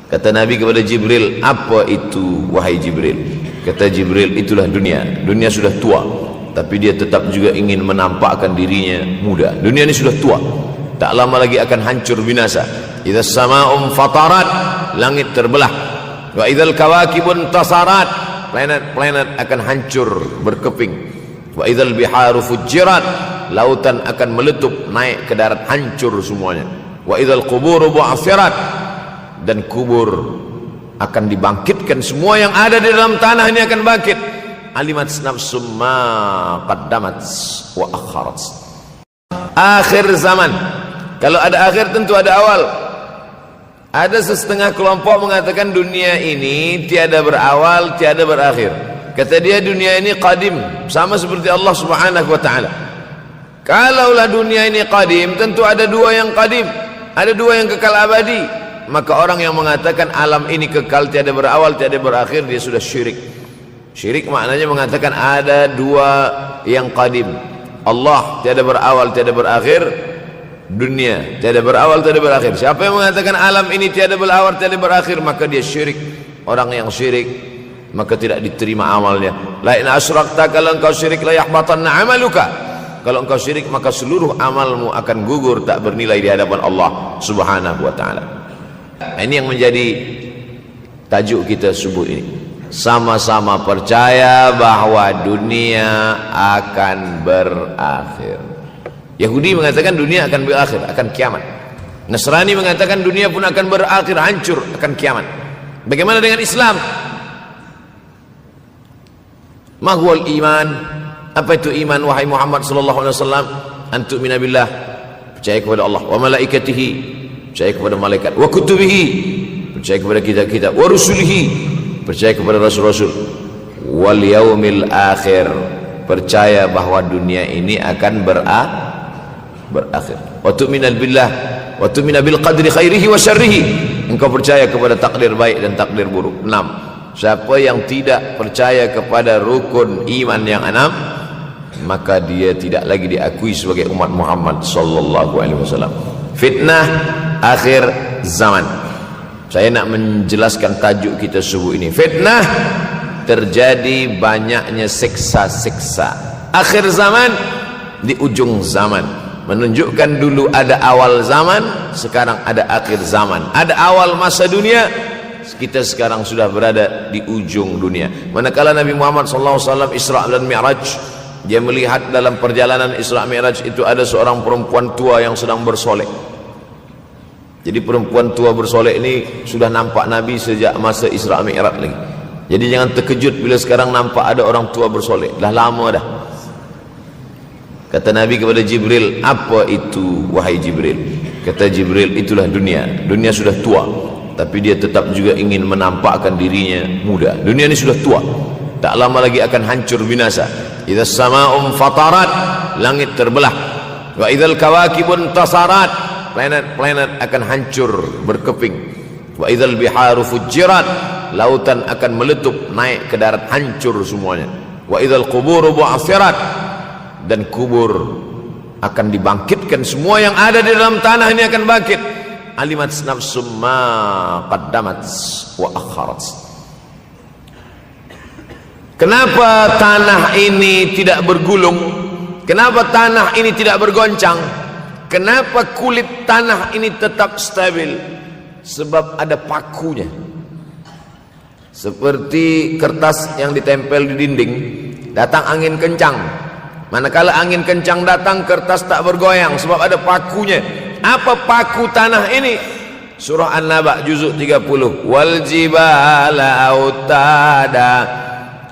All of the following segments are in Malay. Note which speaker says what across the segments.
Speaker 1: Kata Nabi kepada Jibril, apa itu wahai Jibril? Kata Jibril, itulah dunia. Dunia sudah tua, tapi dia tetap juga ingin menampakkan dirinya muda. Dunia ini sudah tua, tak lama lagi akan hancur binasa. Idza sama'um fatarat, langit terbelah. Wa idzal kawakibun tasarat, planet-planet akan hancur berkeping. Wa idzal biharu fujirat, lautan akan meletup naik ke darat, hancur semuanya. Wa idzal quburu bu'athirat, dan kubur akan dibangkitkan. Semua yang ada di dalam tanah ini akan bangkit. Alimat nafsum ma qaddamat wa akharat. Akhir zaman. Kalau ada akhir tentu ada awal. Ada setengah kelompok mengatakan dunia ini tiada berawal, tiada berakhir. Kata dia dunia ini qadim, sama seperti Allah Subhanahu wa taala. Kalaulah dunia ini qadim, tentu ada dua yang qadim, ada dua yang kekal abadi. Maka orang yang mengatakan alam ini kekal, tiada berawal, tiada berakhir, dia sudah syirik. Syirik maknanya mengatakan ada dua yang qadim. Allah tiada berawal, tiada berakhir, dunia tiada berawal, tiada berakhir. Siapa yang mengatakan alam ini tiada berawal, tiada berakhir, maka dia syirik. Orang yang syirik maka tidak diterima amalnya. La in asyrakta, kalau engkau syirik la yahbatanna amaluka. Kalau engkau syirik maka seluruh amalmu akan gugur, tak bernilai di hadapan Allah Subhanahu wa taala. Ini yang menjadi tajuk kita subuh ini. Sama-sama percaya bahwa dunia akan berakhir. Yahudi mengatakan dunia akan berakhir, akan kiamat. Nasrani mengatakan dunia pun akan berakhir, hancur, akan kiamat. Bagaimana dengan Islam? Ma huwal iman? Apa itu iman wahai Muhammad sallallahu alaihi wasallam? Antu'mina billah, percaya kepada Allah, wa malaikatihi, percaya kepada malaikat, wa kutubihi, percaya kepada kitab-kitab, wa rusulihi, percaya kepada rasul-rasul, wal yaumil akhir, percaya bahwa dunia ini akan berakhir. Wa tu'mina billah, wa tu'mina bil qadri khairihi wa syarrihi, engkau percaya kepada takdir baik dan takdir buruk. 6. Siapa yang tidak percaya kepada rukun iman yang 6, maka dia tidak lagi diakui sebagai umat Muhammad sallallahu alaihi wasallam. Fitnah akhir zaman. Saya nak menjelaskan tajuk kita subuh ini. Fitnah, terjadi banyaknya siksa-siksa. Akhir zaman, di ujung zaman. Menunjukkan dulu ada awal zaman, sekarang ada akhir zaman. Ada awal masa dunia, kita sekarang sudah berada di ujung dunia. Manakala Nabi Muhammad SAW Isra dan Mi'raj, dia melihat dalam perjalanan Isra Mi'raj itu ada seorang perempuan tua yang sedang bersolek. Jadi perempuan tua bersolek ini sudah nampak Nabi sejak masa Isra Mi'raj lagi. Jadi jangan terkejut bila sekarang nampak ada orang tua bersolek. Dah lama dah. Kata Nabi kepada Jibril, apa itu wahai Jibril? Kata Jibril, itulah dunia. Dunia sudah tua, tapi dia tetap juga ingin menampakkan dirinya muda. Dunia ini sudah tua, tak lama lagi akan hancur binasa. Idza sama'um fatarat, langit terbelah. Wa idzal kawakibun tasarat, planet-planet akan hancur berkeping. Wa idzal biharu fujirat, lautan akan meletup naik ke darat, hancur semuanya. Wa idzal quburu bu'athirat, dan kubur akan dibangkitkan. Semua yang ada di dalam tanah ini akan bangkit. Alimat nafsum ma qaddamat wa akharat. Kenapa tanah ini tidak bergulung? Kenapa tanah ini tidak bergoncang? Kenapa kulit tanah ini tetap stabil? Sebab ada pakunya. Seperti kertas yang ditempel di dinding, datang angin kencang, manakala angin kencang datang, kertas tak bergoyang sebab ada pakunya. Apa paku tanah ini? Surah An-Naba juzuk 30. Wal jibala autada,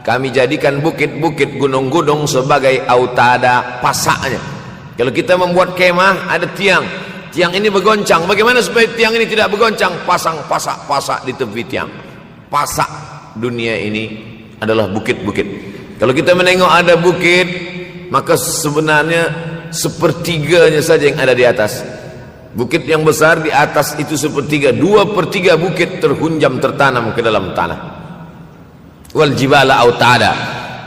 Speaker 1: kami jadikan bukit-bukit, gunung-gunung sebagai autada, pasaknya. Kalau kita membuat kemah, ada tiang. Tiang ini bergoncang. Bagaimana supaya tiang ini tidak bergoncang? Pasang pasak-pasak di tepi tiang. Pasak dunia ini adalah bukit-bukit. Kalau kita menengok ada bukit, maka sebenarnya sepertiganya saja yang ada di atas. Bukit yang besar di atas itu sepertiga, 2/3 bukit terhunjam, tertanam ke dalam tanah. Wal jibala autada.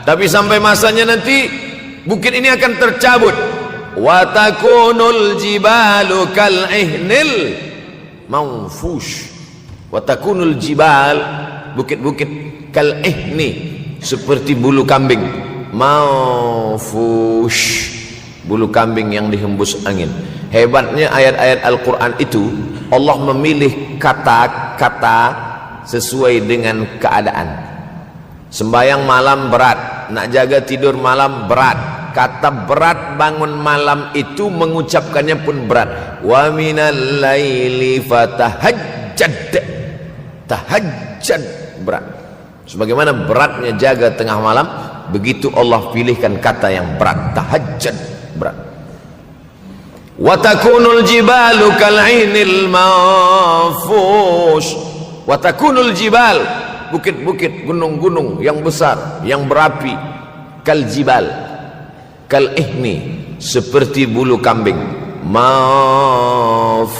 Speaker 1: Tapi sampai masanya nanti bukit ini akan tercabut. Wa takunul jibalu kal ihnil manfush. Wa takunul jibal, bukit-bukit kal ihni, seperti bulu kambing. Maufush, bulu kambing yang dihembus angin. Hebatnya ayat-ayat Al-Quran itu, Allah memilih kata-kata sesuai dengan keadaan. Sembayang malam berat, nak jaga tidur malam berat. Kata berat bangun malam itu mengucapkannya pun berat. Wa minal laili fatahajjad, tahajjud berat. Sebagaimana beratnya jaga tengah malam, begitu Allah pilihkan kata yang berat, tahajjud berat. Wa takunul jibalu kal'inil manfush. Wa takunul jibal, bukit-bukit, gunung-gunung yang besar, yang berapi, kal jibal, kal ihni, seperti bulu kambing. Manfush,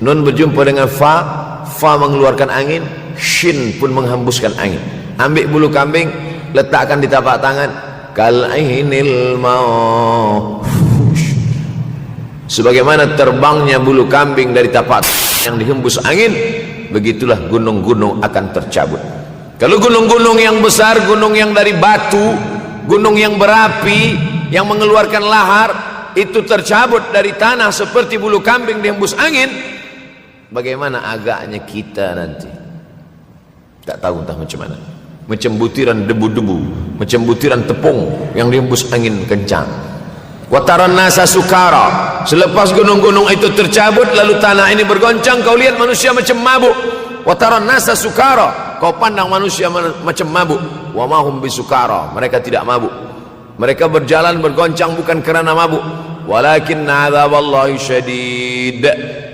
Speaker 1: nun berjumpa dengan fa, fa mengeluarkan angin, shin pun menghembuskan angin. Ambil bulu kambing, letakkan di tapak tangan, kal ihnil manfush, sebagaimana terbangnya bulu kambing dari tapak yang dihembus angin, begitulah gunung-gunung akan tercabut. Kalau gunung-gunung yang besar, gunung yang dari batu, gunung yang berapi, yang mengeluarkan lahar, itu tercabut dari tanah seperti bulu kambing dihembus angin, bagaimana agaknya kita nanti? Tak tahu entah macam mana. Macam butiran debu-debu, macam butiran tepung yang dihembus angin kencang. Wataran nasa sukara, selepas gunung-gunung itu tercabut lalu tanah ini bergoncang, kau lihat manusia macam mabuk. Wataran nasa sukara, kau pandang manusia macam mabuk. Wa mahum bisukara, mereka tidak mabuk. Mereka berjalan bergoncang bukan kerana mabuk, walakin azaballahi syadid,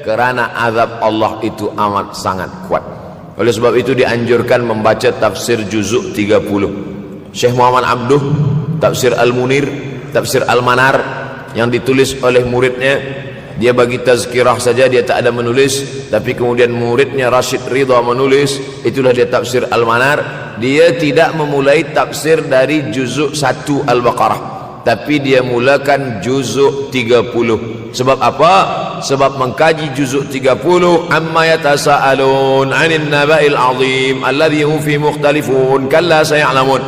Speaker 1: kerana azab Allah itu amat sangat kuat. Oleh sebab itu dianjurkan membaca tafsir juzuk 30. Syekh Muhammad Abduh, tafsir Al-Munir, tafsir Al-Manar yang ditulis oleh muridnya. Dia bagi tazkirah saja, dia tak ada menulis, tapi kemudian muridnya Rashid Ridha menulis, itulah dia tafsir Al-Manar. Dia tidak memulai tafsir dari juzuk 1 Al-Baqarah, tapi dia mulakan juzuk 30. Sebab apa? Sebab mengkaji juzuk 30, amma yatasaalun 'anil naba'il 'azim alladhi hum fi mukhtalifun kalla saya'lamun,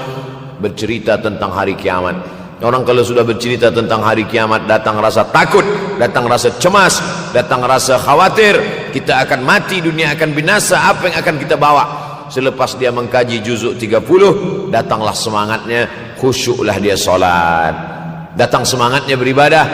Speaker 1: bercerita tentang hari kiamat. Orang kalau sudah bercerita tentang hari kiamat, datang rasa takut, datang rasa cemas, datang rasa khawatir, kita akan mati, dunia akan binasa, apa yang akan kita bawa? Selepas dia mengkaji juzuk 30, datanglah semangatnya, khusyuklah dia solat, datang semangatnya beribadah,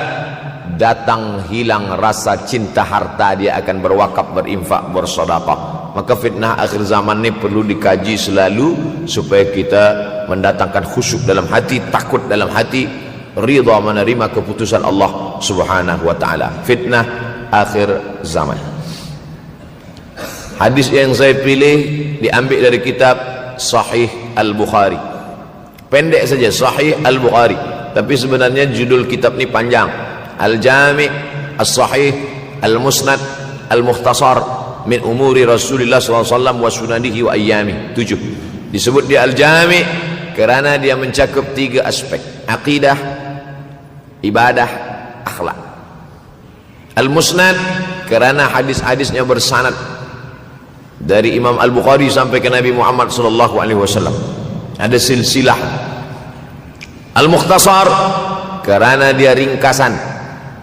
Speaker 1: datang hilang rasa cinta harta, dia akan berwakaf, berinfak, bersedekah. Maka fitnah akhir zaman ini perlu dikaji selalu supaya kita mendatangkan khusyuk dalam hati, takut dalam hati, ridha menerima keputusan Allah Subhanahu wa taala. Fitnah akhir zaman. Hadis yang saya pilih diambil dari kitab Sahih Al-Bukhari. Pendek saja, Sahih Al-Bukhari, tapi sebenarnya judul kitab ini panjang. Al-Jami' As-Sahih Al-Musnad Al-Mukhtasar min umuri Rasulullah SAW wa sunanihi wa ayyami. 7. Disebut dia Al-Jami' kerana dia mencakup 3 aspek: akidah, ibadah, akhlak. Al-Musnad kerana hadis-hadisnya bersanad dari Imam Al-Bukhari sampai ke Nabi Muhammad SAW, ada silsilah. Al-Mukhtasar kerana dia ringkasan,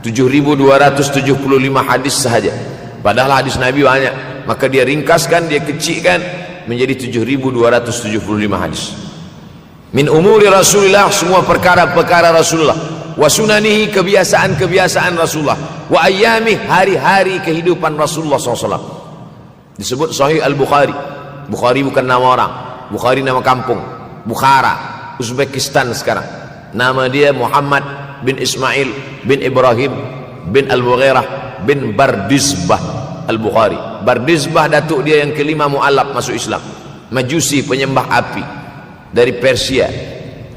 Speaker 1: 7.275 hadis sahaja, padahal hadis Nabi banyak, maka dia ringkaskan, dia kecilkan menjadi 7.275 hadis. Min umuri Rasulullah, semua perkara-perkara Rasulullah, wa sunanihi, kebiasaan-kebiasaan Rasulullah, wa ayyami, hari-hari kehidupan Rasulullah SAW. Disebut Sahih Al-Bukhari. Bukhari bukan nama orang, Bukhari nama kampung, Bukhara, Uzbekistan sekarang. Nama dia Muhammad bin Ismail bin Ibrahim bin Al-Mughirah bin Bardizbah Al-Bukhari. Bardizbah datuk dia yang kelima mu'alaf masuk Islam, Majusi, penyembah api, dari Persia,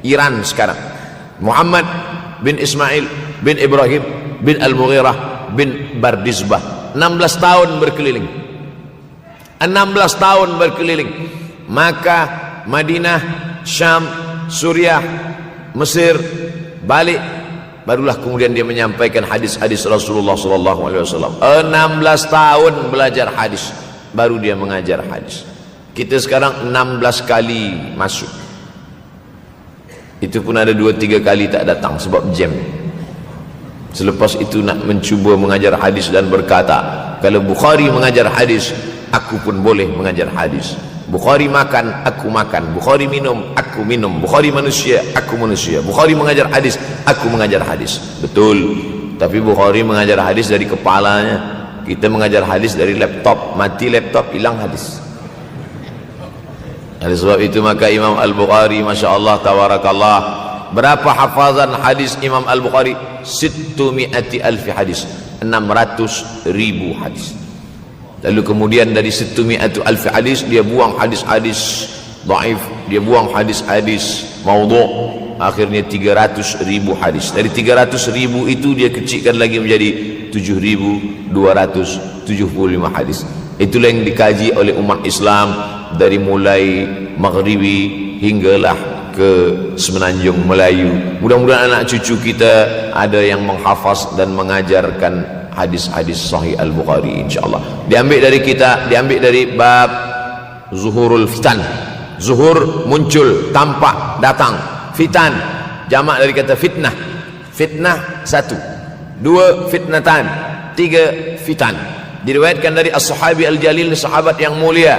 Speaker 1: Iran sekarang. Muhammad bin Ismail bin Ibrahim bin Al-Mughirah bin Bardizbah. 16 tahun berkeliling, 16 tahun berkeliling Makkah, Madinah, Syam, Suriah, Mesir, balik, barulah kemudian dia menyampaikan hadis-hadis Rasulullah SAW. 16 tahun belajar hadis. baru dia mengajar hadis. Kita sekarang 16 kali masuk, itu pun ada 2-3 kali tak datang sebab jam. Selepas itu nak mencuba mengajar hadis dan berkata, kalau Bukhari mengajar hadis, aku pun boleh mengajar hadis. Bukhari makan, aku makan. Bukhari minum, aku minum. Bukhari manusia, aku manusia. Bukhari mengajar hadis, aku mengajar hadis. Betul. Tapi Bukhari mengajar hadis dari kepalanya, kita mengajar hadis dari laptop. Mati laptop, hilang hadis. Oleh sebab itu maka Imam Al-Bukhari, Masya Allah, Tabarakallah, berapa hafazan hadis Imam Al-Bukhari? 600,000 hadis, 600,000 hadis. Lalu kemudian dari 600,000 hadis dia buang hadis-hadis dhaif, dia buang hadis-hadis maudhu', akhirnya 300,000 hadis. Dari 300,000 itu dia kecilkan lagi menjadi 7,275 hadis. Itulah yang dikaji oleh umat Islam dari mulai Maghribi hinggalah ke Semenanjung Melayu. Mudah-mudahan anak cucu kita ada yang menghafaz dan mengajarkan hadis-hadis Sahih Al-Bukhari, insyaallah. Diambil dari kita, diambil dari bab zuhurul fitan. Zuhur muncul, tampak, datang. Fitan jamak dari kata fitnah. Fitnah 1, 2 fitnatan, 3 fitan. Diriwayatkan dari as-sahabi al-jalil, sahabat yang mulia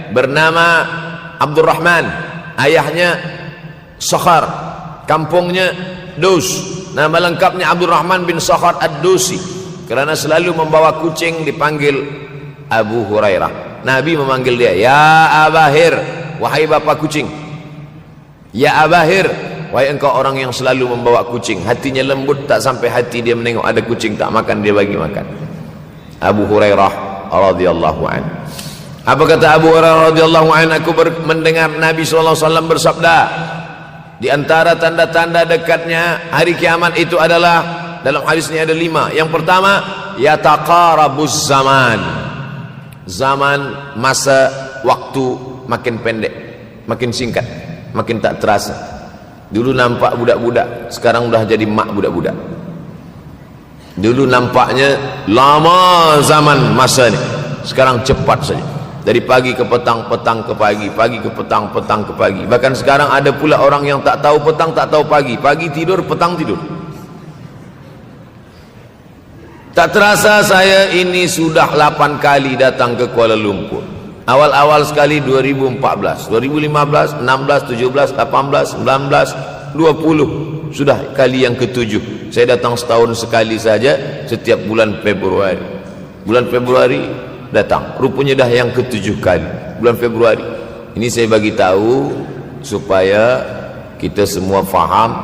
Speaker 1: bernama Abdurrahman, ayahnya Sakhar, kampungnya Dus. Nama lengkapnya Abdurrahman bin Sakhar ad-Dusi. Kerana selalu membawa kucing dipanggil Abu Hurairah. Nabi memanggil dia, ya Abahir, wahai bapak kucing. Ya Abahir, wahai engkau orang yang selalu membawa kucing. Hatinya lembut, tak sampai hati dia menengok ada kucing tak makan, dia bagi makan. Abu Hurairah radhiyallahu anhu. Apa kata Abu Hurairah radhiyallahu anhu? Aku mendengar Nabi SAW bersabda, di antara tanda-tanda dekatnya hari kiamat itu adalah, dalam hadis ini ada 5. Yang pertama, yataqarabuz zaman. Zaman, masa, waktu makin pendek, makin singkat, makin tak terasa. Dulu nampak budak-budak, sekarang sudah jadi mak budak-budak. Dulu nampaknya lama zaman masa ni, sekarang cepat saja. Dari pagi ke petang, petang ke pagi, pagi ke petang, petang ke pagi. Bahkan sekarang ada pula orang yang tak tahu petang, tak tahu pagi. Pagi tidur, petang tidur. Tak terasa saya ini sudah 8 kali datang ke Kuala Lumpur. Awal-awal sekali 2014, 2015, 16, 17, 18, 19, 20. Sudah kali yang ke-7. Saya datang setahun sekali saja, setiap bulan Februari. Bulan Februari datang, rupanya dah yang ke-7 kali bulan Februari. Ini saya bagi tahu supaya kita semua faham.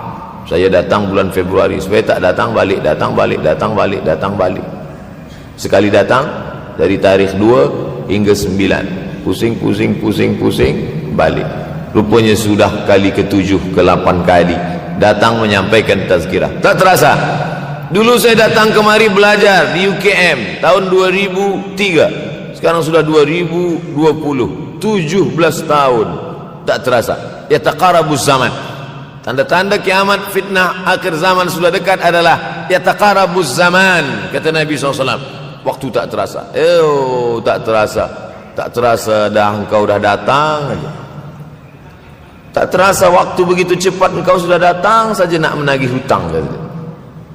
Speaker 1: Saya datang bulan Februari, supaya tak datang balik, datang balik, datang balik, datang balik. Sekali datang dari tarikh 2 hingga 9, pusing, pusing, pusing, pusing, balik. Rupanya sudah kali ke-7, ke-8 kali datang menyampaikan tazkirah. Tak terasa. Dulu saya datang kemari belajar di UKM tahun 2003. Sekarang sudah 2020, 17 tahun. Tak terasa. Yataqarabuz zaman. Tanda-tanda kiamat, fitnah akhir zaman sudah dekat adalah yataqarabuz zaman, kata Nabi SAW. Waktu tak terasa. Tak terasa. Tak terasa dah engkau dah datang aja. Tak terasa waktu begitu cepat, engkau sudah datang saja nak menagih hutang.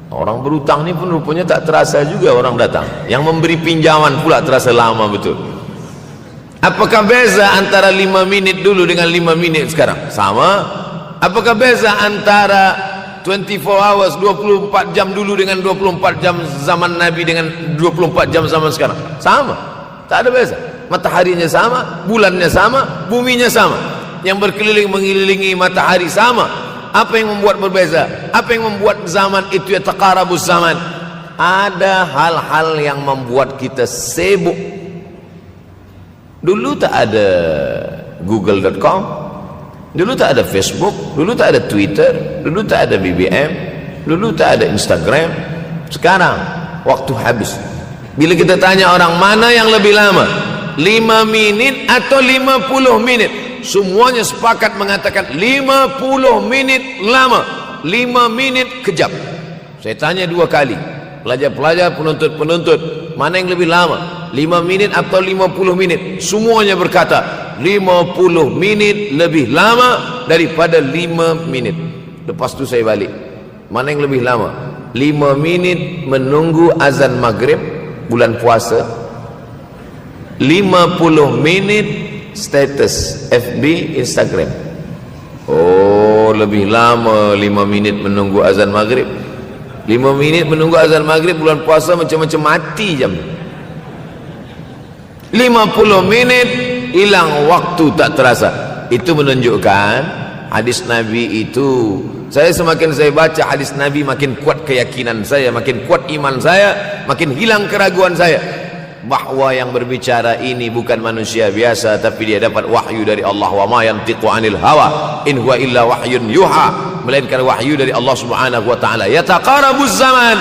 Speaker 1: Orang berhutang ni pun rupanya tak terasa juga orang datang. Yang memberi pinjaman pula terasa lama betul. Apakah beza antara 5 minit dulu dengan 5 minit sekarang? Sama. Apakah beza antara 24 hours, 24 jam dulu dengan 24 jam zaman Nabi dengan 24 jam zaman sekarang? Sama. Tak ada beza. Mataharinya sama, bulannya sama, buminya sama. Yang berkeliling mengelilingi matahari sama. Apa yang membuat berbeza? Apa yang membuat zaman itu yataqarabuz zaman? Ada hal-hal yang membuat kita sibuk. Dulu tak ada google.com, dulu tak ada Facebook, dulu tak ada Twitter, dulu tak ada BBM, dulu tak ada Instagram. Sekarang waktu habis. Bila kita tanya orang mana yang lebih lama, 5 minit atau 50 minit, semuanya sepakat mengatakan 50 minit lama, 5 minit kejap. Saya tanya 2 kali, pelajar-pelajar, penuntut-penuntut, mana yang lebih lama? 5 minit atau 50 menit. Semuanya berkata 50 menit lebih lama daripada 5 menit. Lepas tu saya balik, mana yang lebih lama? 5 minit menunggu azan maghrib bulan puasa, 50 menit status FB Instagram. Oh, lebih lama 5 minit menunggu azan maghrib. 5 minit menunggu azan maghrib bulan puasa macam-macam mati jam. 50 menit hilang waktu tak terasa. Itu menunjukkan hadis Nabi itu, saya semakin saya baca hadis Nabi makin kuat keyakinan saya, makin kuat iman saya, makin hilang keraguan saya bahwa yang berbicara ini bukan manusia biasa, tapi dia dapat wahyu dari Allah. Wa ma yantiqu 'anil hawa in huwa illa wahyun yuha, melainkan wahyu dari Allah Subhanahu wa taala. Yataqarabuz zaman,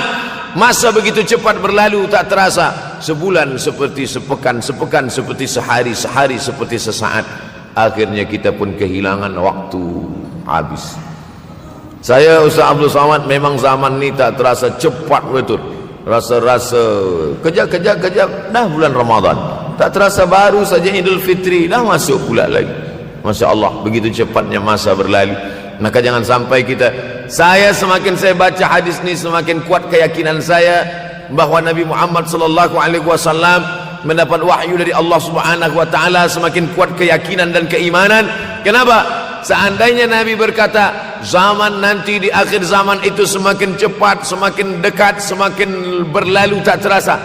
Speaker 1: masa begitu cepat berlalu tak terasa. Sebulan seperti sepekan, sepekan seperti sehari, sehari seperti sesaat. Akhirnya kita pun kehilangan waktu, habis. Saya Ustaz Abdul Samad, memang zaman ni tak terasa, cepat betul. Rasa-rasa kejap dah bulan Ramadan, tak terasa baru saja Idul Fitri dah masuk pula lagi. Masya Allah, begitu cepatnya masa berlalu. Maka jangan sampai kita, saya semakin saya baca hadis ni semakin kuat keyakinan saya bahwa Nabi Muhammad sallallahu alaihi wasallam mendapat wahyu dari Allah Subhanahu wa taala, semakin kuat keyakinan dan keimanan. Kenapa? Seandainya Nabi berkata zaman nanti di akhir zaman itu semakin cepat, semakin dekat, semakin berlalu tak terasa,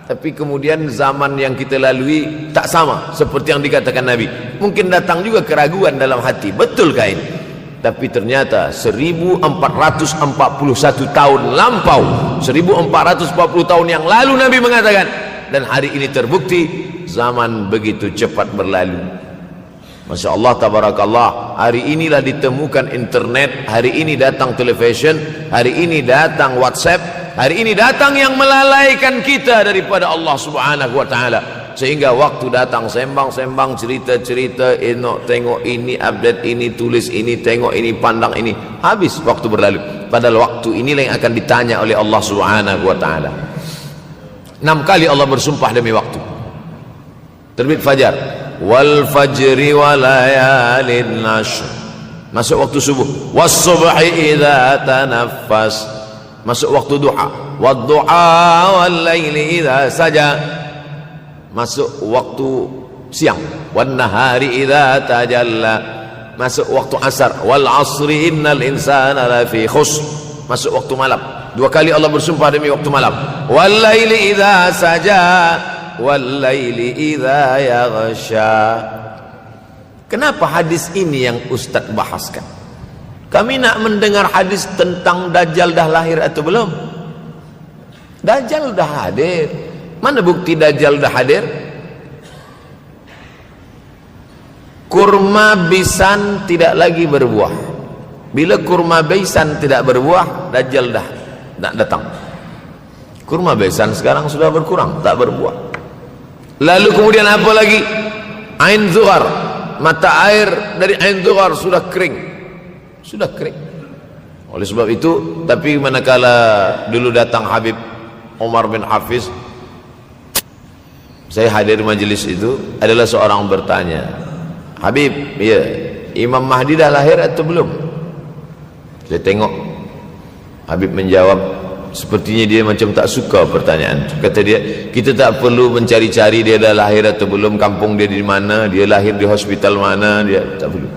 Speaker 1: tapi kemudian zaman yang kita lalui tak sama seperti yang dikatakan Nabi, mungkin datang juga keraguan dalam hati, betulkah ini? Tapi ternyata 1441 tahun lampau, 1440 tahun yang lalu Nabi mengatakan, dan hari ini terbukti zaman begitu cepat berlalu. Masya Allah, tabarakallah. Hari inilah ditemukan internet, hari ini datang television, hari ini datang WhatsApp, hari ini datang yang melalaikan kita daripada Allah Subhanahu wa taala. Sehingga waktu datang sembang-sembang, cerita-cerita, tengok ini, update ini, tulis ini, tengok ini, pandang ini, habis waktu berlalu. Padahal waktu inilah yang akan ditanya oleh Allah Subhanahu wa taala. 6 kali Allah bersumpah demi waktu. Terbit fajar, wal fajri wa layalin nashr, masuk waktu subuh. Was subhi idza tanaffas, masuk waktu duha. Wad duha wal laili idza saja, masuk waktu siang. Wan nahari idza tajalla, masuk waktu asar. Wal asri innal insana lafi khusr, masuk waktu malam. 2 kali Allah bersumpah demi waktu malam. Wal laili idza saja wal laili idza yaghsha. Kenapa hadis ini yang Ustaz bahaskan? Kami nak mendengar hadis tentang Dajjal dah lahir atau belum? Dajjal dah hadir. Mana bukti Dajjal dah hadir? Kurma bisan tidak lagi berbuah. Bila kurma bisan tidak berbuah, Dajjal dah nak datang. Kurma bisan sekarang sudah berkurang, tak berbuah. Lalu kemudian apa lagi? Ain Zuhar, mata air dari Ain Zuhar sudah kering. Sudah kering. Oleh sebab itu, tapi manakala dulu datang Habib Umar bin Hafiz, saya hadir majelis itu, adalah seorang bertanya, Habib, ya, Imam Mahdi dah lahir atau belum? Saya tengok Habib menjawab, sepertinya dia macam tak suka pertanyaan. Kata dia, kita tak perlu mencari-cari dia dah lahir atau belum, kampung dia di mana, dia lahir di hospital mana, dia tak perlu.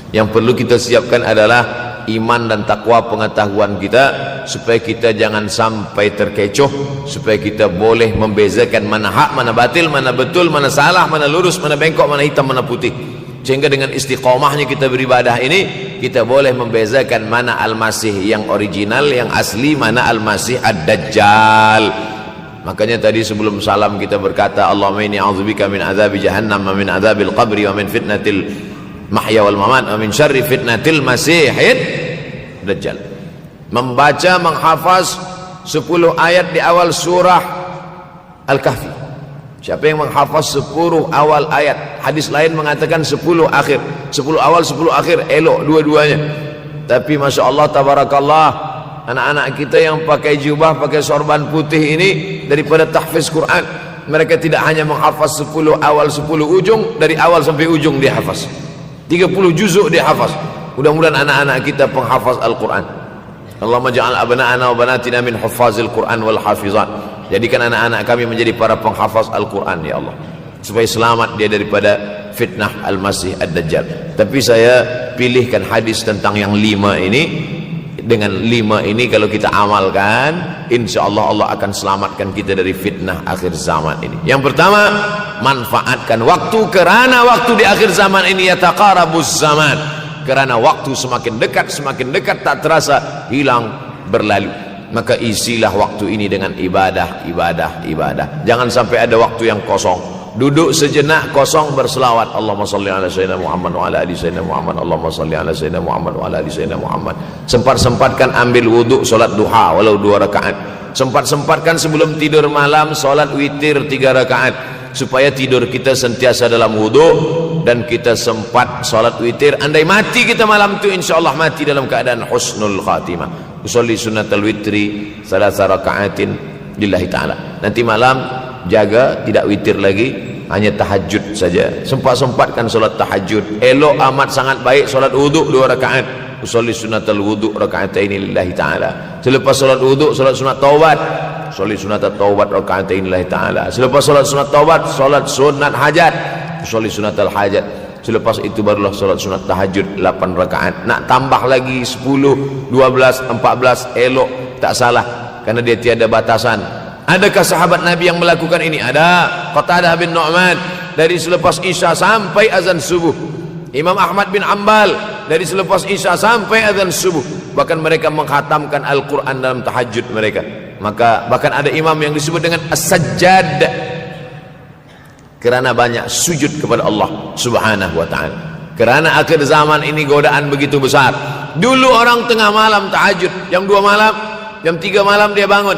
Speaker 1: Yang perlu kita siapkan adalah iman dan takwa pengetahuan kita, supaya kita jangan sampai terkecoh, supaya kita boleh membezakan mana hak, mana batil, mana betul, mana salah, mana lurus, mana bengkok, mana hitam, mana putih. Sehingga dengan istiqomahnya kita beribadah ini, kita boleh membezakan mana Al-Masih yang original, yang asli, mana Al-Masih Ad-Dajjal. Makanya tadi sebelum salam kita berkata, Allahumma inni a'udzubika min azabi jahannam wa min azabil qabri wa min fitnatil mahya wal mamat wa min syarri fitnatil masihid Dajjal. Membaca, menghafaz 10 ayat di awal surah Al-Kahfi. Siapa yang menghafaz 10 awal ayat, hadis lain mengatakan 10 akhir, 10 awal 10 akhir, elok dua-duanya. Tapi Masya Allah, tabarakallah, anak-anak kita yang pakai jubah, pakai sorban putih ini, daripada tahfiz Quran, mereka tidak hanya menghafaz 10 awal 10 ujung, dari awal sampai ujung dia hafaz 30 juzuk dia hafaz. Mudah-mudahan anak-anak kita penghafaz Al-Quran. Allahumma ja'al abna'ana wa banatina min huffazil Quran wal hafizat. Jadikan anak-anak kami menjadi para penghafaz Al-Quran ya Allah, supaya selamat dia daripada fitnah Al-Masih Ad-Dajjal. Tapi saya pilihkan hadis tentang yang 5 ini. Dengan 5 ini kalau kita amalkan, insyaallah Allah akan selamatkan kita dari fitnah akhir zaman ini. Yang pertama, manfaatkan waktu, kerana waktu di akhir zaman ini yataqarabuz zaman, kerana waktu semakin dekat tak terasa hilang berlalu. Maka isilah waktu ini dengan ibadah. Jangan sampai ada waktu yang kosong. Duduk sejenak kosong berselawat, Allahumma salli ala sayyidina Muhammad wa ala ali sayyidina Muhammad, Allahumma salli ala sayyidina Muhammad wa ala ali sayyidina Muhammad. Sempat-sempatkan ambil wuduk solat duha walau 2 rakaat. Sempat-sempatkan sebelum tidur malam solat witir 3 rakaat, supaya tidur kita sentiasa dalam wuduk dan kita sempat solat witir. Andai mati kita malam itu, insyaallah mati dalam keadaan husnul khatimah. Usolli sunnatal witri 3 rakaatin lillahi ta'ala. Nanti malam jaga tidak witir lagi, hanya tahajud saja. Sempat-sempatkan solat tahajud. Elok amat sangat baik solat wuduk 2 rakaat. Usolli sunnatal wuduk raka'ataini lillahi ta'ala. Selepas solat wuduk solat sunat taubat. Usolli sunatat taubat raka'ataini lillahi ta'ala. Selepas solat sunat taubat solat sunat hajat. Usolli sunatal hajat. Selepas itu barulah solat sunat tahajud 8 rakaat. Nak tambah lagi 10, 12, 14 elok, tak salah, karena dia tiada batasan. Adakah sahabat Nabi yang melakukan ini? Ada. Qatadah bin Nu'man dari selepas Isya sampai azan subuh. Imam Ahmad bin Hanbal dari selepas Isya sampai azan subuh. Bahkan mereka mengkhatamkan Al-Quran dalam tahajud mereka. Maka bahkan ada imam yang disebut dengan As-Sajjad, kerana banyak sujud kepada Allah Subhanahu wa ta'ala. Kerana akhir zaman ini godaan begitu besar. Dulu orang tengah malam tahajud, jam 2 malam, jam 3 malam dia bangun,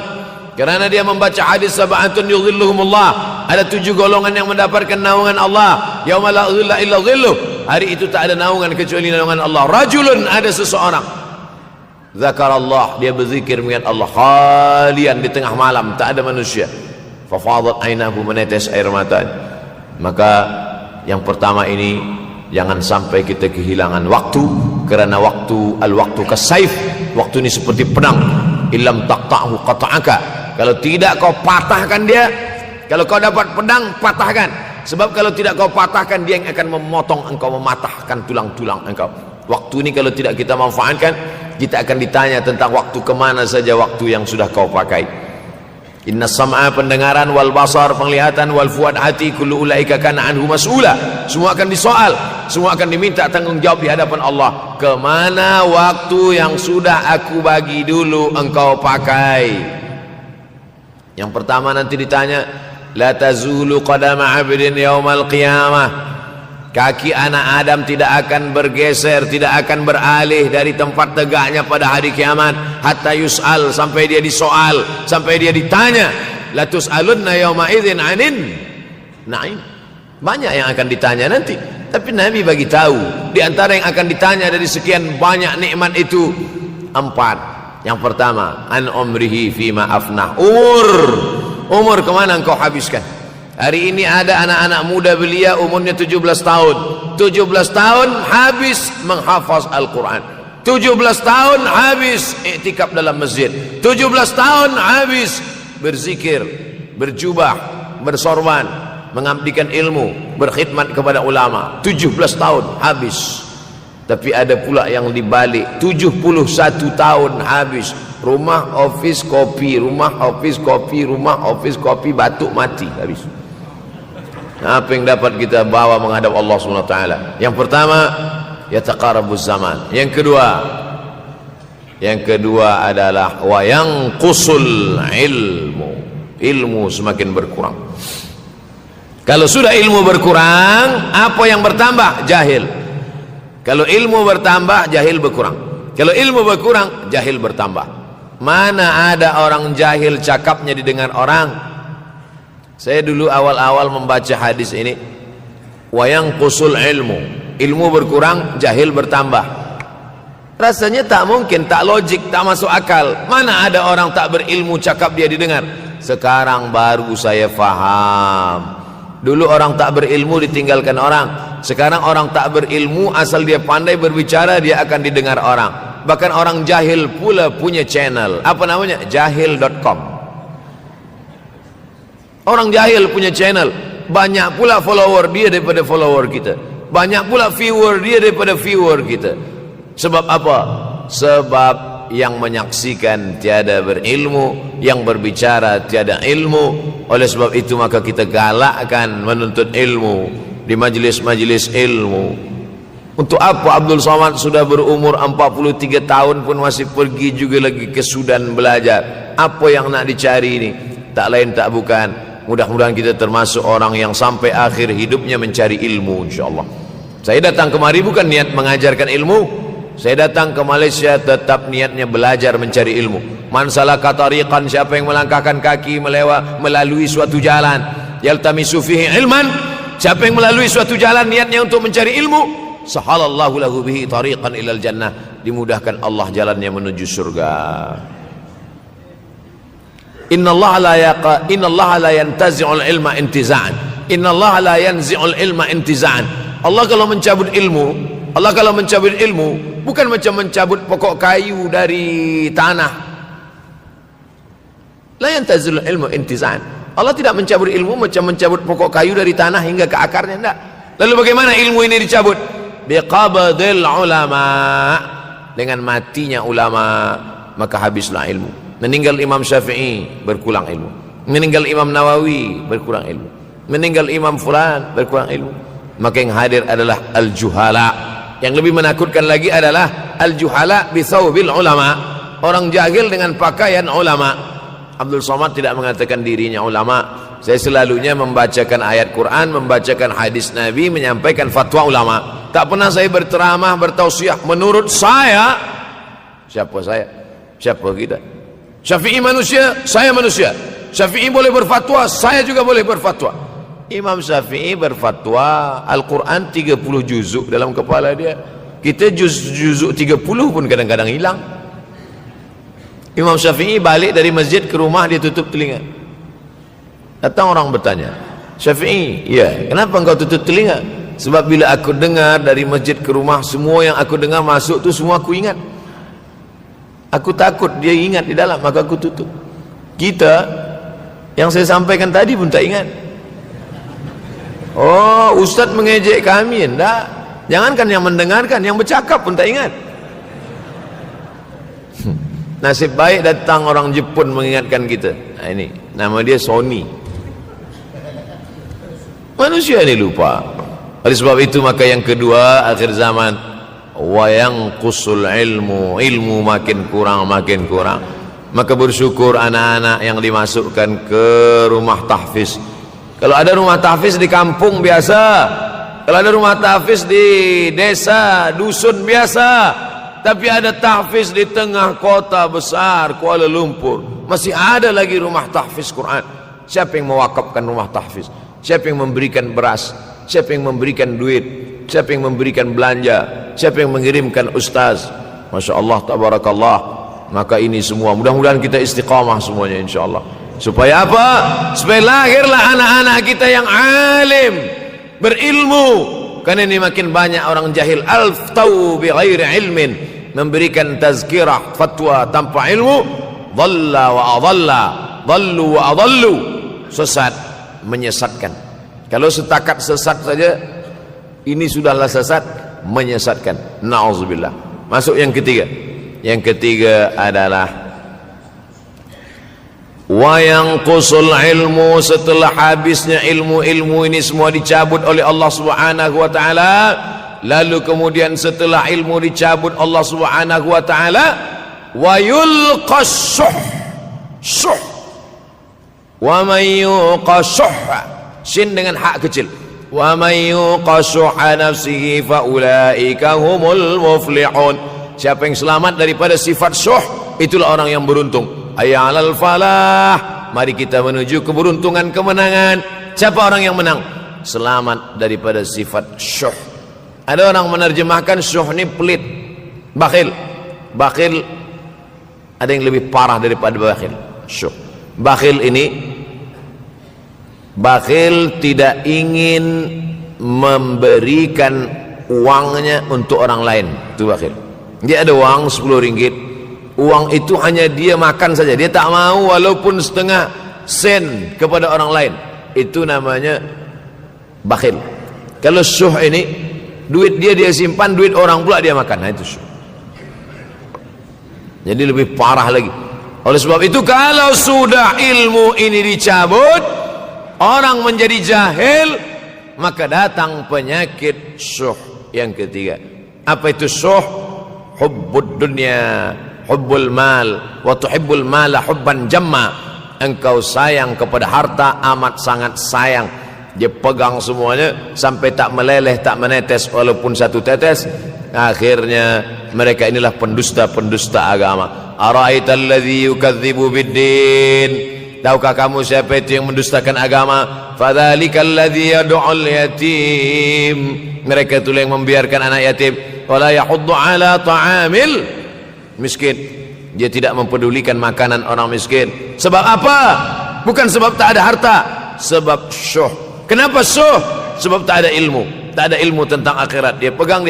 Speaker 1: kerana dia membaca hadis sab'atun yudhilluhumullah. Ada 7 golongan yang mendapatkan naungan Allah. Yauma la dhilla illa dhilluh. Hari itu tak ada naungan kecuali naungan Allah. Rajulun, ada seseorang, zakarallah, dia berzikir mengingat Allah, khalian, di tengah malam tak ada manusia. Fafadat ainahu, menetes air matanya. Maka yang pertama ini, jangan sampai kita kehilangan waktu, kerana waktu, al-waktu kasaif, waktu ini seperti pedang. Illam taqta'hu qata'aka. Kalau tidak kau patahkan dia, kalau kau dapat pedang, patahkan. Sebab kalau tidak kau patahkan, dia yang akan memotong engkau, mematahkan tulang-tulang engkau. Waktu ini kalau tidak kita manfaatkan, kita akan ditanya tentang waktu, kemana saja waktu yang sudah kau pakai. Inna sam'a, pendengaran, wal basar, penglihatan, wal fuad, hati, kullu ulaika kana anhu mas'ula. Semua akan disoal, semua akan diminta tanggung jawab di hadapan Allah. Kemana waktu yang sudah aku bagi dulu engkau pakai? Yang pertama nanti ditanya, la tazulu qadama 'abdin yaumal qiyamah. Kaki anak Adam tidak akan bergeser, tidak akan beralih dari tempat tegaknya pada hari kiamat, hatta yus'al, sampai dia disoal, sampai dia ditanya. La tus'alunna yauma idzin 'anin na'im. Banyak yang akan ditanya nanti, tapi Nabi bagi tahu di antara yang akan ditanya dari sekian banyak nikmat itu 4. Yang pertama, an umrihi fima afnah. Umur kemana engkau habiskan? Hari ini ada anak-anak muda belia umurnya 17 tahun. 17 tahun habis menghafaz Al-Quran. 17 tahun habis iktikaf dalam masjid. 17 tahun habis berzikir, berjubah, bersorban, mengabdikan ilmu, berkhidmat kepada ulama. 17 tahun habis. Tapi ada pula yang dibalik, 71 tahun habis. Rumah, office, kopi, rumah, office, kopi, rumah, office, kopi, batuk, mati, habis. Apa yang dapat kita bawa menghadap Allah SWT? Yang pertama, yataqarabuz zaman. Yang kedua adalah wa yanqusul ilmu. Ilmu semakin berkurang. Kalau sudah ilmu berkurang, apa yang bertambah? Jahil. Kalau ilmu bertambah, jahil berkurang. Kalau ilmu berkurang, jahil bertambah. Mana ada orang jahil cakapnya didengar orang? Saya dulu awal-awal membaca hadis ini, wa yanqusul ilmu. Ilmu berkurang, jahil bertambah. Rasanya tak mungkin, tak logik, tak masuk akal. Mana ada orang tak berilmu cakap dia didengar? Sekarang baru saya faham. Dulu orang tak berilmu ditinggalkan orang. Sekarang orang tak berilmu, asal dia pandai berbicara, dia akan didengar orang. Bahkan orang jahil pula punya channel. Apa namanya? Jahil.com. Orang jahil punya channel. Banyak pula follower dia daripada follower kita. Banyak pula viewer dia daripada viewer kita. Sebab apa? Sebab yang menyaksikan tiada berilmu, yang berbicara tiada ilmu. Oleh sebab itu maka kita galakkan menuntut ilmu di majlis-majlis ilmu. Untuk apa Abdul Somad sudah berumur 43 tahun pun masih pergi juga lagi ke Sudan belajar? Apa yang nak dicari ini? Tak lain tak bukan, mudah-mudahan kita termasuk orang yang sampai akhir hidupnya mencari ilmu, insyaAllah. Saya datang kemari bukan niat mengajarkan ilmu. Saya datang ke Malaysia tetap niatnya belajar mencari ilmu. Man salaka tariqan, siapa yang melangkahkan kaki melalui suatu jalan, yaltamisu fihi ilman, siapa yang melalui suatu jalan niatnya untuk mencari ilmu, sahalallahu lahu bihi tariqan ilal jannah, dimudahkan Allah jalannya menuju surga. Innallaha la yantazi'ul ilma intiza'an. Innallaha la yanzi'ul ilma intiza'an. Allah kalau mencabut ilmu, bukan macam mencabut pokok kayu dari tanah. La yantazilul ilmu intiza'an. Allah tidak mencabut ilmu macam mencabut pokok kayu dari tanah hingga ke akarnya, tidak. Lalu bagaimana ilmu ini dicabut? Biqabdil ulama. Dengan matinya ulama maka habislah ilmu. Meninggal Imam Syafi'i berkurang ilmu. Meninggal Imam Nawawi berkurang ilmu. Meninggal Imam Fulan berkurang ilmu. Maka yang hadir adalah al-juhala. Yang lebih menakutkan lagi adalah al-juhala bi thawbil ulama. Orang jahil dengan pakaian ulama. Abdul Somad tidak mengatakan dirinya ulama. Saya selalunya membacakan ayat Quran, membacakan hadis Nabi, menyampaikan fatwa ulama. Tak pernah saya berteramah, bertausiah. Menurut saya, siapa saya? Siapa kita? Syafi'i manusia, saya manusia. Syafi'i boleh berfatwa, saya juga boleh berfatwa. Imam Syafi'i berfatwa Al-Quran 30 juzuk dalam kepala dia. Kita juzuk 30 pun kadang-kadang hilang. Imam Syafi'i balik dari masjid ke rumah, dia tutup telinga. Datang orang bertanya, Syafi'i, ya, kenapa engkau tutup telinga? Sebab bila aku dengar dari masjid ke rumah, semua yang aku dengar masuk tu semua aku ingat. Aku takut dia ingat di dalam, maka aku tutup. Kita yang saya sampaikan tadi pun tak ingat. Oh, ustaz mengejek kami, enggak. Jangankan yang mendengarkan, yang bercakap pun tak ingat. Nasib baik datang orang Jepun mengingatkan kita. Nah, ini nama dia Sony. Manusia ini lupa. Oleh sebab itu maka yang kedua akhir zaman, wa yanqusul ilmu makin kurang. Maka bersyukur anak-anak yang dimasukkan ke rumah tahfiz. Kalau ada rumah tahfiz di kampung biasa, kalau ada rumah tahfiz di desa, dusun biasa, tapi ada tahfiz di tengah kota besar Kuala Lumpur, masih ada lagi rumah tahfiz Quran. Siapa yang mewakafkan rumah tahfiz? Siapa yang memberikan beras? Siapa yang memberikan duit? Siapa yang memberikan belanja? Siapa yang mengirimkan ustaz? Masya Allah, tabarakallah. Maka ini semua mudah-mudahan kita istiqamah semuanya insyaAllah. Supaya apa? Supaya lahirlah anak-anak kita yang alim, berilmu. Karena ini makin banyak orang jahil, alftau bi ghairi ilmin, memberikan tazkirah, fatwa tanpa ilmu. Dhalla wa adalla, dhallu wa adallu, sesat, menyesatkan. Kalau setakat sesat saja, ini sudahlah sesat, menyesatkan. Na'udzubillah. Masuk yang ketiga. Yang ketiga adalah wa yanqusul ilmu, setelah habisnya ilmu ini semua dicabut oleh Allah Subhanahu wa taala. Lalu kemudian setelah ilmu dicabut Allah Subhanahu wa taala, wa yulqas syuh. Wa may yuqashuh, sin dengan hak kecil. Wa may yuqashuh nafsihi fa ulaika humul muflihun. Siapa yang selamat daripada sifat syuh, itulah orang yang beruntung. Hayya 'alal falah, mari kita menuju keberuntungan, kemenangan. Siapa orang yang menang? Selamat daripada sifat syuh. Ada orang menerjemahkan syuh ini pelit, bakhil. Bakhil ada yang lebih parah daripada bakhil. Syuh, Bakhil ini, bakhil tidak ingin memberikan uangnya untuk orang lain. Itu bakhil. Dia ada uang 10 ringgit, uang itu hanya dia makan saja, dia tak mau walaupun setengah sen kepada orang lain. Itu namanya bakhil. Kalau syuh ini, duit dia simpan, duit orang pula dia makan. Nah, itu syuh. Jadi lebih parah lagi. Oleh sebab itu, kalau sudah ilmu ini dicabut, orang menjadi jahil, maka datang penyakit syuh yang ketiga. Apa itu syuh? Hubbud dunya, hubbul mal, wa tuhibbul mala hubban jamma. Engkau sayang kepada harta, amat sangat sayang. Dia pegang semuanya sampai tak meleleh, tak menetes walaupun satu tetes. Akhirnya mereka inilah pendusta-pendusta agama. Ara'aital ladzi yukadzibu biddin. Tahukah kamu siapa itu yang mendustakan agama? Fadzalikal ladzi yad'ul yatim. Mereka itu yang membiarkan anak yatim. Wala yahuddu ala ta'amil miskin. Dia tidak mempedulikan makanan orang miskin. Sebab apa? Bukan sebab tak ada harta, sebab syuh. Kenapa syuh? Sebab tak ada ilmu. Tak ada ilmu tentang akhirat. Dia pegang,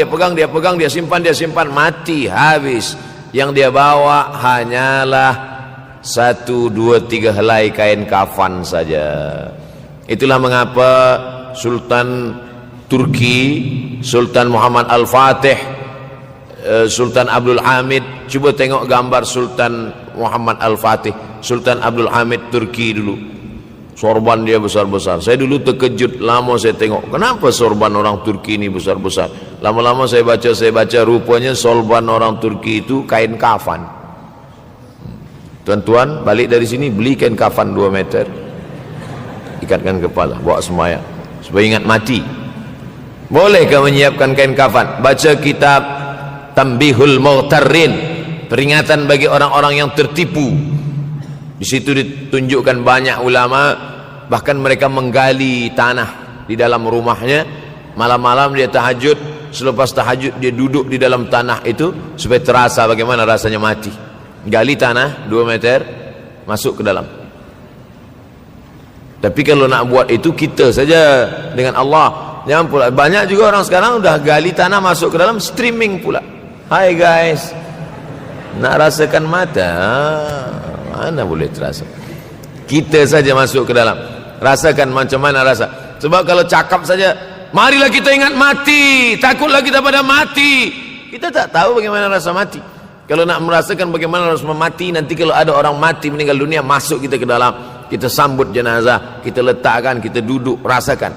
Speaker 1: dia simpan, mati, habis. Yang dia bawa hanyalah 1, 2, 3 helai kain kafan saja. Itulah mengapa Sultan Turki, Sultan Muhammad Al-Fatih, Sultan Abdul Hamid, coba tengok gambar Sultan Muhammad Al-Fatih, Sultan Abdul Hamid Turki dulu. Sorban dia besar-besar. Saya dulu terkejut, lama saya tengok, kenapa sorban orang Turki ini besar-besar. Lama-lama saya baca, rupanya sorban orang Turki itu kain kafan. Tuan-tuan, balik dari sini beli kain kafan 2 meter, ikatkan kepala, bawa sembahyang supaya ingat mati. Bolehkah menyiapkan kain kafan? Baca kitab Tanbihul Mughtarrin, peringatan bagi orang-orang yang tertipu. Di situ ditunjukkan banyak ulama, bahkan mereka menggali tanah di dalam rumahnya. Malam-malam dia tahajud, selepas tahajud dia duduk di dalam tanah itu supaya terasa bagaimana rasanya mati. Gali tanah 2 meter, masuk ke dalam. Tapi kalau nak buat itu kita saja dengan Allah. Jangan pula, banyak juga orang sekarang udah gali tanah masuk ke dalam, streaming pula. Hai guys, nak rasakan mata, mana boleh terasa. Kita saja masuk ke dalam, rasakan macam mana rasa. Sebab kalau cakap saja, marilah kita ingat mati, takutlah kita pada mati, kita tak tahu bagaimana rasa mati. Kalau nak merasakan bagaimana rasa mati, nanti kalau ada orang mati meninggal dunia, masuk kita ke dalam, kita sambut jenazah, kita letakkan, kita duduk, rasakan.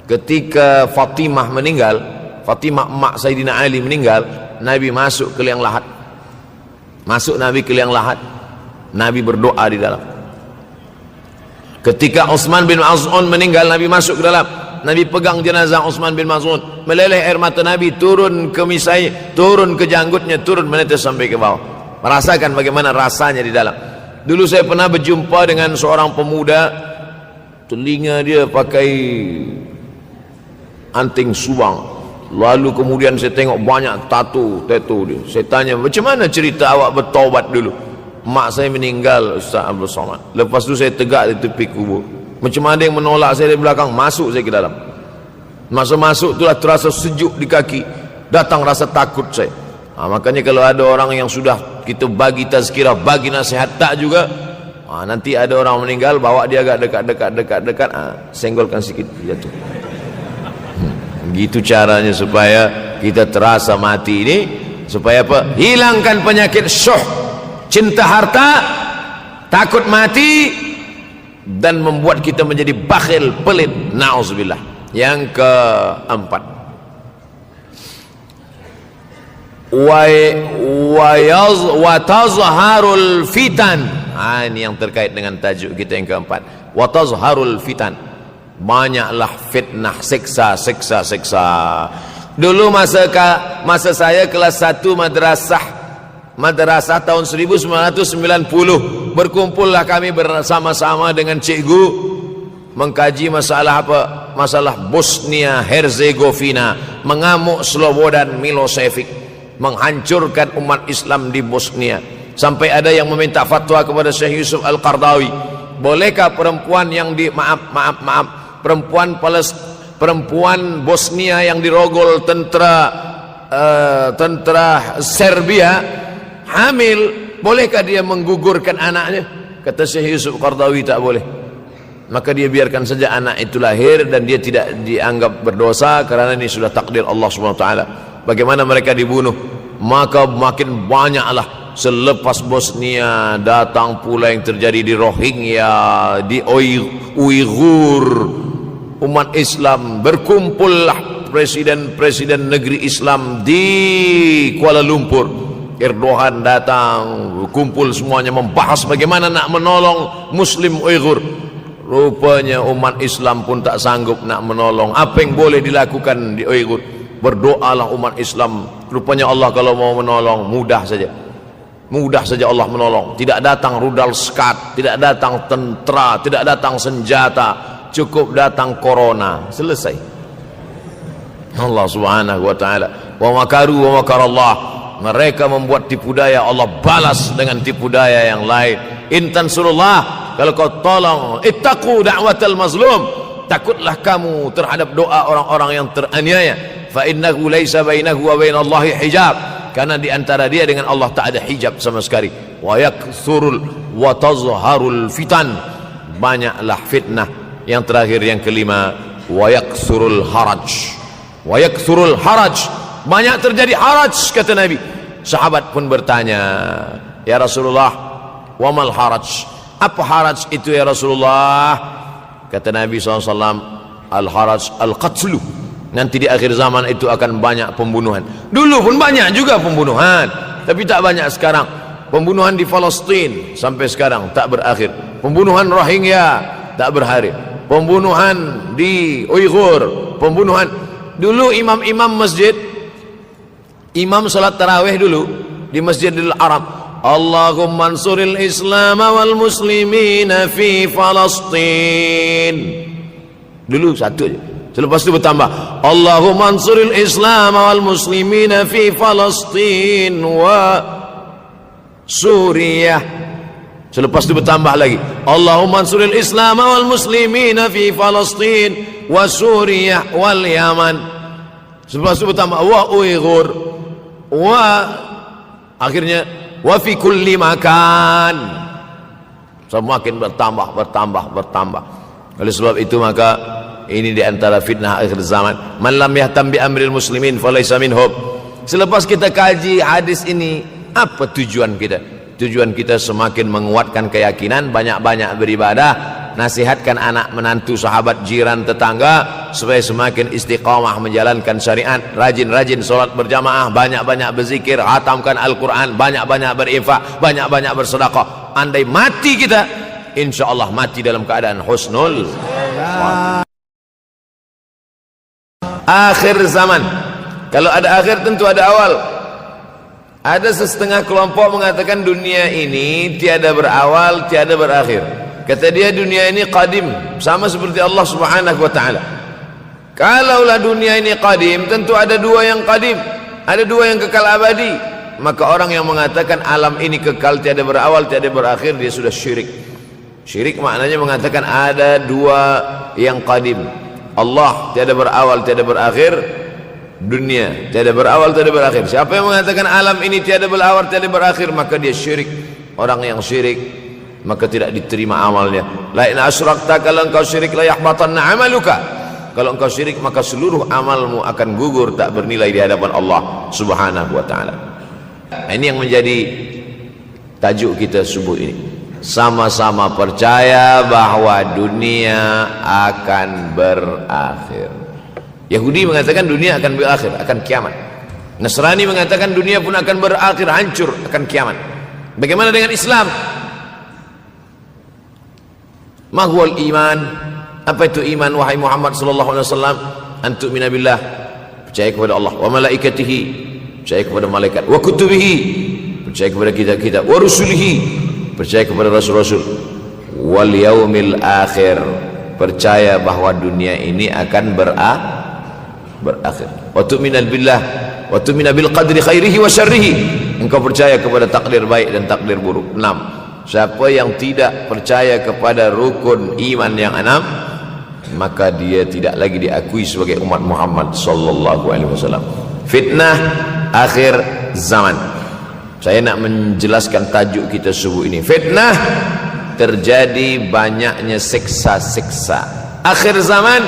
Speaker 1: Ketika Fatimah meninggal, Fatimah emak Sayyidina Ali meninggal, Nabi masuk ke liang lahat. Masuk Nabi ke liang lahat, Nabi berdoa di dalam. Ketika Utsman bin Maz'un meninggal, Nabi masuk ke dalam, Nabi pegang jenazah Utsman bin Maz'un, meleleh air mata Nabi turun ke misai, turun ke janggutnya, turun menetes sampai ke bawah. Merasakan bagaimana rasanya di dalam. Dulu saya pernah berjumpa dengan seorang pemuda, telinga dia pakai anting subang, lalu kemudian saya tengok banyak tato dia. Saya tanya, macam mana cerita awak bertaubat dulu? Mak saya meninggal, Ustaz Abdul Somad. Lepas tu saya tegak di tepi kubur. Macam ada yang menolak saya dari belakang, masuk saya ke dalam. Masa masuk itulah terasa sejuk di kaki, datang rasa takut saya. Makanya kalau ada orang yang sudah kita bagi tazkirah, bagi nasihat tak juga, nanti ada orang meninggal, bawa dia agak dekat, senggolkan sikit, jatuh. Gitu caranya supaya kita terasa mati ini, supaya apa? Hilangkan penyakit syuh, cinta harta, takut mati, dan membuat kita menjadi bakhil, pelit. Na'udzubillah. Yang keempat, wa tazharul fitan. Ini yang terkait dengan tajuk kita yang keempat. Wa tazharul fitan. Banyaklah fitnah, siksa. Dulu masa saya kelas 1 madrasah tahun 1990, berkumpullah kami bersama-sama dengan cikgu mengkaji masalah apa? Masalah Bosnia Herzegovina, mengamuk Slobodan Milosevic, menghancurkan umat Islam di Bosnia. Sampai ada yang meminta fatwa kepada Syekh Yusuf Al-Qardawi, Bolehkah perempuan yang perempuan Bosnia yang dirogol tentara Serbia hamil, bolehkah dia menggugurkan anaknya? Kata Syekh Yusuf Qardawi, tak boleh. Maka dia biarkan saja anak itu lahir dan dia tidak dianggap berdosa karena ini sudah takdir Allah Subhanahu wa taala. Bagaimana mereka dibunuh? Maka makin banyaklah selepas Bosnia datang pula yang terjadi di Rohingya, di Uighur. Umat Islam berkumpullah presiden-presiden negeri Islam di Kuala Lumpur. Erdogan datang, kumpul semuanya membahas bagaimana nak menolong Muslim Uighur. Rupanya umat Islam pun tak sanggup nak menolong. Apa yang boleh dilakukan di Uighur? Berdoalah umat Islam. Rupanya Allah kalau mau menolong mudah saja. Mudah saja Allah menolong. Tidak datang rudal skat, tidak datang tentera, tidak datang senjata, cukup datang corona, selesai. Allah Subhanahu wa taala, wa makaru wa makarallah. Mereka membuat tipu daya, Allah balas dengan tipu daya yang lain. In tansurullah, kalau kau tolong, ittaqu da'watal mazlum, takutlah kamu terhadap doa orang-orang yang teraniaya. Fa innahu laisa bainahu wa bainallahi hijab, karena di antara dia dengan Allah tak ada hijab sama sekali. Wa yakthurul wa tazharul fitan, banyaklah fitnah. Yang terakhir, yang kelima, wa yakthurul haraj. Wa yakthurul haraj, banyak terjadi haraj, kata Nabi. Sahabat pun bertanya, ya Rasulullah, wa mal haraj? Apa haraj itu ya Rasulullah? Kata Nabi SAW, al haraj al qatlu. Nanti di akhir zaman itu akan banyak pembunuhan. Dulu pun banyak juga pembunuhan, tapi tak banyak sekarang. Pembunuhan di Palestina sampai sekarang tak berakhir. Pembunuhan Rohingya tak berakhir. Pembunuhan di Uighur, pembunuhan. Dulu imam-imam masjid, imam salat tarawih dulu di Masjidil Arab, Allahumma ansuril Islam wal muslimina fi Palestin. Dulu satu aja. Selepas itu bertambah, Allahumma ansuril Islam wal muslimina fi Palestin wa Suriah. Selepas itu bertambah lagi, Allahumma ansuril Islam wal muslimina fi Palestin wa Suriah wal Yaman. Selepas itu bertambah, wa Uighur, wa akhirnya wa fi kulli makan. Semakin bertambah. Oleh sebab itu maka ini di antara fitnah akhir zaman. Man lam yahtam bi amril muslimin falaysa minhum. Selepas kita kaji hadis ini, apa tujuan kita? Tujuan kita semakin menguatkan keyakinan, banyak-banyak beribadah, nasihatkan anak menantu, sahabat, jiran, tetangga supaya semakin istiqamah menjalankan syariat, rajin-rajin solat berjamaah, banyak-banyak berzikir, hatamkan Al-Quran, banyak-banyak berinfak, banyak-banyak bersedekah. Andai mati kita, insyaallah mati dalam keadaan husnul akhir zaman. Kalau ada akhir tentu ada awal. Ada setengah kelompok mengatakan dunia ini tiada berawal, tiada berakhir. Kata dia dunia ini qadim, sama seperti Allah Subhanahu wa taala. Kalaulah dunia ini qadim, tentu ada dua yang qadim, ada dua yang kekal abadi. Maka orang yang mengatakan alam ini kekal, tiada berawal, tiada berakhir, dia sudah syirik. Syirik maknanya mengatakan ada dua yang qadim. Allah tiada berawal, tiada berakhir, dunia tiada berawal, tiada berakhir. Siapa yang mengatakan alam ini tiada berawal, tiada berakhir, maka dia syirik. Orang yang syirik maka tidak diterima amalnya. La in asyrakta, kalau engkau syirik la yahbatanna amaluka. Kalau engkau syirik maka seluruh amalmu akan gugur, tak bernilai di hadapan Allah Subhanahu wa taala. Ini yang menjadi tajuk kita subuh ini. Sama-sama percaya bahwa dunia akan berakhir. Yahudi mengatakan dunia akan berakhir, akan kiamat. Nasrani mengatakan dunia pun akan berakhir, hancur, akan kiamat. Bagaimana dengan Islam? Ma huwal iman? Apa itu iman wahai Muhammad sallallahu alaihi wasallam? Antu'mina billah, percaya kepada Allah, wa malaikatihi, percaya kepada malaikat, wa kutubihi, percaya kepada kitab-kitab, wa rusulihi, percaya kepada rasul-rasul, wal yaumil akhir, percaya bahwa dunia ini akan berakhir. Wa tu'mina billah wa tu'mina bil qadri khairihi wa syarrihi, engkau percaya kepada takdir baik dan takdir buruk. 6. siapa yang tidak percaya kepada rukun iman yang 6, maka dia tidak lagi diakui sebagai umat Muhammad sallallahu alaihi wasallam. Fitnah akhir zaman. Saya nak menjelaskan tajuk kita subuh ini. Fitnah, terjadi banyaknya siksa-siksa. Akhir zaman,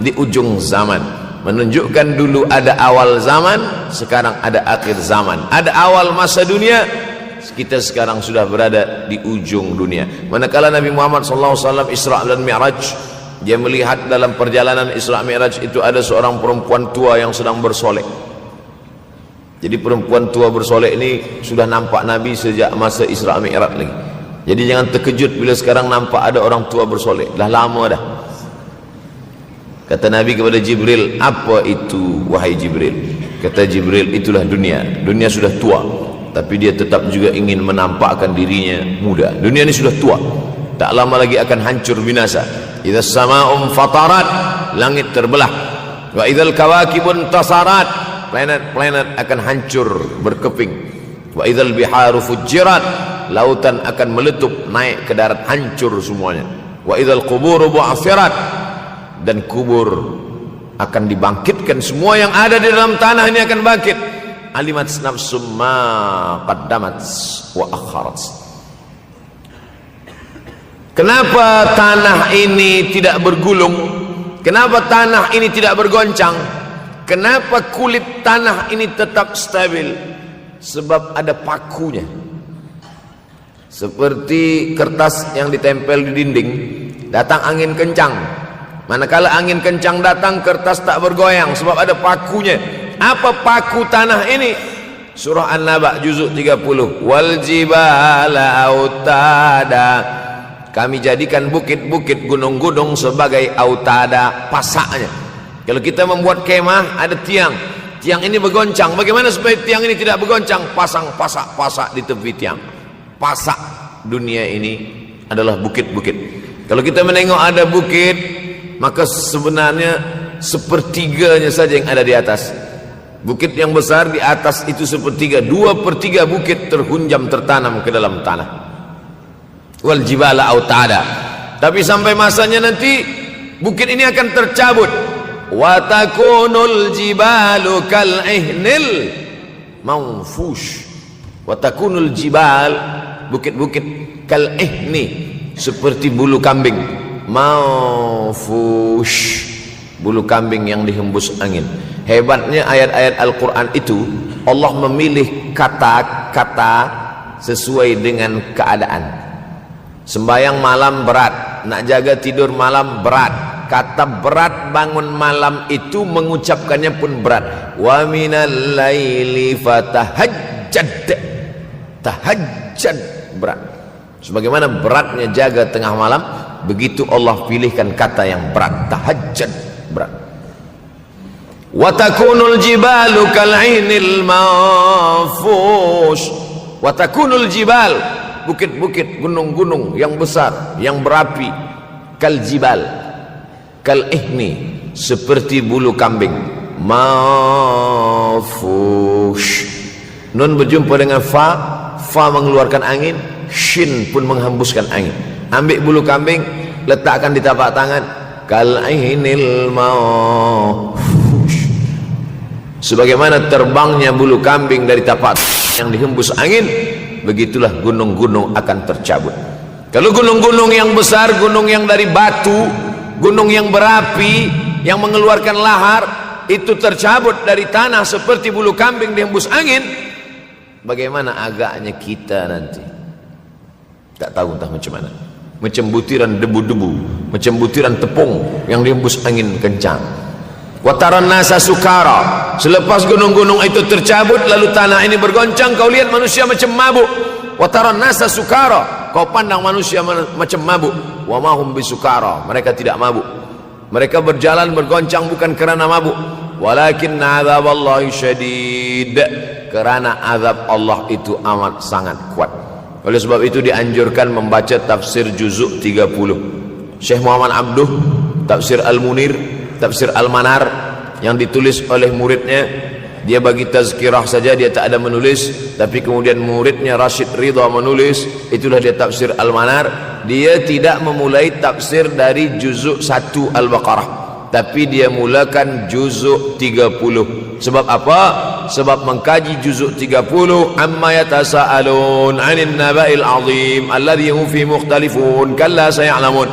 Speaker 1: di ujung zaman. Menunjukkan dulu ada awal zaman, sekarang ada akhir zaman. Ada awal masa dunia, kita sekarang sudah berada di ujung dunia. Manakala Nabi Muhammad SAW Isra dan Mi'raj, dia melihat dalam perjalanan Isra Mi'raj itu ada seorang perempuan tua yang sedang bersolek. Jadi perempuan tua bersolek ini sudah nampak Nabi sejak masa Isra Mi'raj lagi. Jadi jangan terkejut bila sekarang nampak ada orang tua bersolek. Dah lama dah. Kata Nabi kepada Jibril, apa itu wahai Jibril? Kata Jibril, itulah dunia. Dunia sudah tua, tapi dia tetap juga ingin menampakkan dirinya muda. Dunia ini sudah tua, tak lama lagi akan hancur binasa. Idza sama'um fatarat, langit terbelah. Wa idzal kawakibun tasarat, planet-planet akan hancur berkeping. Wa idzal biharu fujirat, lautan akan meletup naik ke darat, hancur semuanya. Wa idzal quburu bu'athirat, dan kubur akan dibangkitkan. Semua yang ada di dalam tanah ini akan bangkit. Alimat nafsum ma qaddamat wa akharat. Kenapa tanah ini tidak bergulung? Kenapa tanah ini tidak bergoncang? Kenapa kulit tanah ini tetap stabil? Sebab ada pakunya. Seperti kertas yang ditempel di dinding, datang angin kencang, manakala angin kencang datang, kertas tak bergoyang sebab ada pakunya. Apa paku tanah ini? Surah An-Naba juzuk 30. Wal jibala autada, kami jadikan bukit-bukit, gunung-gunung sebagai autada, pasaknya. Kalau kita membuat kemah, ada tiang. Tiang ini bergoncang. Bagaimana supaya tiang ini tidak bergoncang? Pasang pasak-pasak di tepi tiang. Pasak dunia ini adalah bukit-bukit. Kalau kita menengok ada bukit, maka sebenarnya sepertiganya saja yang ada di atas. Bukit yang besar di atas itu sepertiga, 2/3 bukit terhunjam, tertanam ke dalam tanah. Wal jibala autada. Tapi sampai masanya nanti bukit ini akan tercabut. Wa takunul jibalu kal ihnil manfush. Wa takunul jibal, bukit-bukit kal ihni, seperti bulu kambing. Manfush, bulu kambing yang dihembus angin. Hebatnya ayat-ayat Al-Quran itu, Allah memilih kata-kata sesuai dengan keadaan. Sembayang malam berat, nak jaga tidur malam berat. Kata berat bangun malam itu mengucapkannya pun berat. Wa minal laili fatahajjad, tahajjad berat. Sebagaimana beratnya jaga tengah malam, begitu Allah pilihkan kata yang berat, tahajjud, berat. Wa takunul jibalu kal'inil manfush. Wa takunul jibal, bukit-bukit, gunung-gunung yang besar, yang berapi, kal jibal, kal ihni, seperti bulu kambing. Manfush. Nun berjumpa dengan fa, fa mengeluarkan angin, shin pun menghembuskan angin. Ambil bulu kambing, letakkan di tapak tangan, kal'inil manfush. Sebagaimana terbangnya bulu kambing dari tapak yang dihembus angin, begitulah gunung-gunung akan tercabut. Kalau gunung-gunung yang besar, gunung yang dari batu, gunung yang berapi, yang mengeluarkan lahar, itu tercabut dari tanah seperti bulu kambing dihembus angin, bagaimana agaknya kita nanti? Tak tahu entah macam mana. Macam butiran debu-debu, macam butiran tepung yang dihembus angin kencang. Wataran nasa sukara, selepas gunung-gunung itu tercabut lalu tanah ini bergoncang, kau lihat manusia macam mabuk. Wataran nasa sukara, kau pandang manusia macam mabuk. Wa mahum bisukara, mereka tidak mabuk. Mereka berjalan bergoncang bukan kerana mabuk, walakin azaballahi syadid, kerana azab Allah itu amat sangat kuat. Oleh sebab itu dianjurkan membaca tafsir juzuk 30 Syekh Muhammad Abduh, tafsir Al-Munir, tafsir Al-Manar yang ditulis oleh muridnya dia bagi tazkirah saja, dia tak ada menulis, tapi kemudian muridnya Rashid Ridha menulis, itulah dia tafsir Al-Manar. Dia tidak memulai tafsir dari juzuk 1 Al-Baqarah, tapi dia mulakan juzuk 30. Sebab apa? Sebab mengkaji juzuk 30, amma yatasaalun 'anil naba'il 'azim alladhi hum fi mukhtalifun kalla saya'lamun,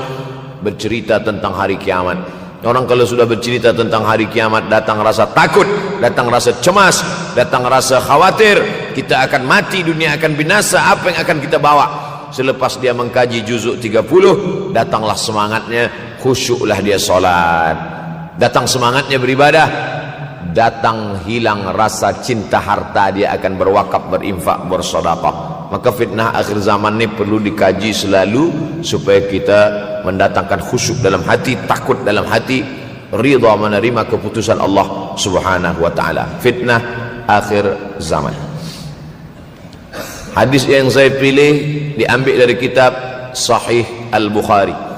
Speaker 1: bercerita tentang hari kiamat. Orang kalau sudah bercerita tentang hari kiamat, datang rasa takut, datang rasa cemas, datang rasa khawatir, kita akan mati, dunia akan binasa, apa yang akan kita bawa? Selepas dia mengkaji juzuk 30, datanglah semangatnya, khusyuklah dia solat, datang semangatnya beribadah, datang hilang rasa cinta harta, dia akan berwakaf, berinfak, bersedekah. Maka fitnah akhir zaman ini perlu dikaji selalu supaya kita mendatangkan khusyuk dalam hati, takut dalam hati, ridha menerima keputusan Allah Subhanahu wa taala. Fitnah akhir zaman. Hadis yang saya pilih diambil dari kitab Sahih Al-Bukhari.